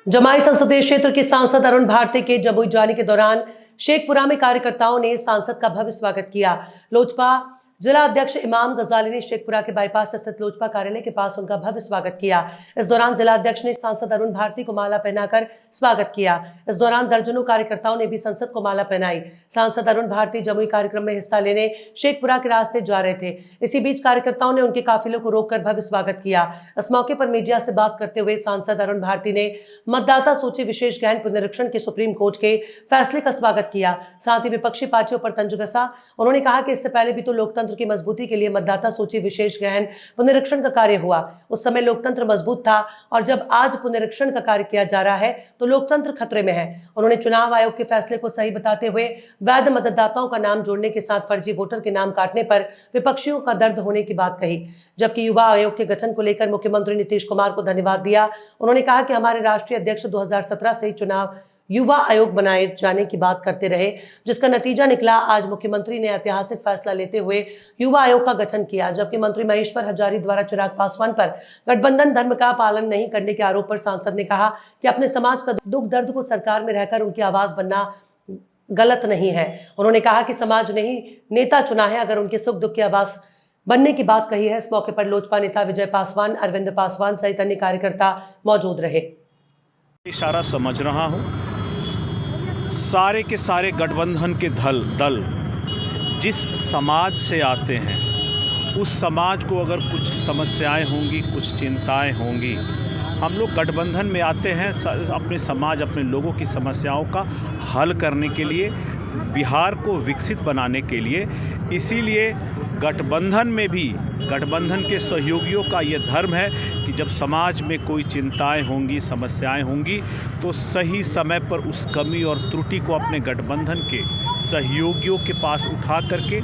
जमाई संसदीय क्षेत्र के सांसद अरुण भारती के जमुई जाने के दौरान शेखपुरा में कार्यकर्ताओं ने सांसद का भव्य स्वागत किया। लोजपा जिला अध्यक्ष इमाम गजाली ने शेखपुरा के बाईपास स्थित लोजपा कार्यालय के पास उनका भव्य स्वागत किया। इस दौरान जिला अध्यक्ष ने सांसद अरुण भारती को माला पहनाकर स्वागत किया। इस दौरान दर्जनों कार्यकर्ताओं ने भी संसद को माला पहनाई। सांसद अरुण भारती जमुई कार्यक्रम में हिस्सा लेने शेखपुरा के रास्ते जा रहे थे। इसी बीच कार्यकर्ताओं ने उनके काफिले को रोककर भव्य स्वागत किया। इस मौके पर मीडिया से बात करते हुए सांसद अरुण भारती ने मतदाता सूची विशेष गहन पुनरीक्षण के सुप्रीम कोर्ट के फैसले का स्वागत किया। साथ ही विपक्षी पार्टियों पर तंज कसा। उन्होंने कहा कि इससे पहले भी तो लोकतंत्र की मजबूती के लिए मतदाता सूची विशेष गहन पुनरीक्षण का कार्य हुआ। उस समय लोकतंत्र मजबूत था और जब आज पुनरीक्षण का कार्य किया जा रहा है तो लोकतंत्र खतरे में है। उन्होंने चुनाव आयोग के फैसले को सही बताते हुए वैध मतदाताओं का नाम जोड़ने के साथ फर्जी वोटर के नाम काटने पर विपक्षियों का दर्द होने की बात कही। जबकि युवा आयोग के गठन को लेकर मुख्यमंत्री नीतीश कुमार को धन्यवाद दिया। उन्होंने कहा कि हमारे राष्ट्रीय अध्यक्ष 2017 से ही चुनाव युवा आयोग बनाए जाने की बात करते रहे, जिसका नतीजा निकला आज मुख्यमंत्री ने ऐतिहासिक फैसला लेते हुए युवा आयोग का गठन किया। जबकि मंत्री महेश्वर हजारी द्वारा चिराग पासवान पर गठबंधन धर्म का पालन नहीं करने के आरोप पर सांसद ने कहा कि अपने समाज का दुख दर्द को सरकार में रहकर उनकी आवाज बनना गलत नहीं है। उन्होंने कहा कि समाज ने ही नेता चुना है, अगर उनके सुख दुख की आवाज बनने की बात कही है। इस मौके पर लोजपा नेता विजय पासवान, अरविंद पासवान सहित अन्य कार्यकर्ता मौजूद रहे। इशारा समझ रहा हूं, सारे के सारे गठबंधन के दल जिस समाज से आते हैं उस समाज को अगर कुछ समस्याएं होंगी, कुछ चिंताएं होंगी, हम लोग गठबंधन में आते हैं अपने समाज, अपने लोगों की समस्याओं का हल करने के लिए, बिहार को विकसित बनाने के लिए। इसीलिए गठबंधन में भी गठबंधन के सहयोगियों का ये धर्म है कि जब समाज में कोई चिंताएं होंगी, समस्याएं होंगी, तो सही समय पर उस कमी और त्रुटि को अपने गठबंधन के सहयोगियों के पास उठा करके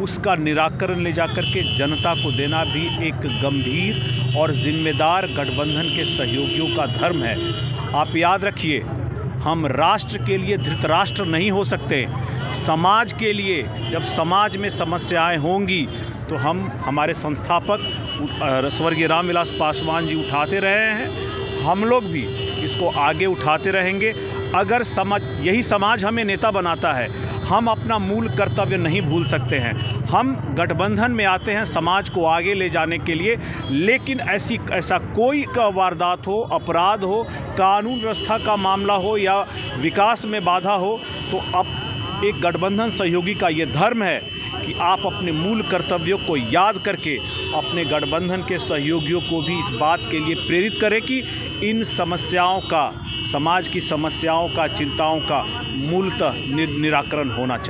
उसका निराकरण ले जा कर के जनता को देना भी एक गंभीर और जिम्मेदार गठबंधन के सहयोगियों का धर्म है। आप याद रखिए, हम राष्ट्र के लिए धृतराष्ट्र नहीं हो सकते। समाज के लिए जब समाज में समस्याएं होंगी तो हमारे संस्थापक स्वर्गीय रामविलास पासवान जी उठाते रहे हैं, हम लोग भी इसको आगे उठाते रहेंगे। अगर यही समाज हमें नेता बनाता है, हम अपना मूल कर्तव्य नहीं भूल सकते हैं। हम गठबंधन में आते हैं समाज को आगे ले जाने के लिए, लेकिन ऐसा कोई का वारदात हो, अपराध हो, कानून व्यवस्था का मामला हो या विकास में बाधा हो, तो अब एक गठबंधन सहयोगी का ये धर्म है कि आप अपने मूल कर्तव्यों को याद करके अपने गठबंधन के सहयोगियों को भी इस बात के लिए प्रेरित करें कि इन समस्याओं का, समाज की समस्याओं का, चिंताओं का मूलतः निराकरण होना चाहिए।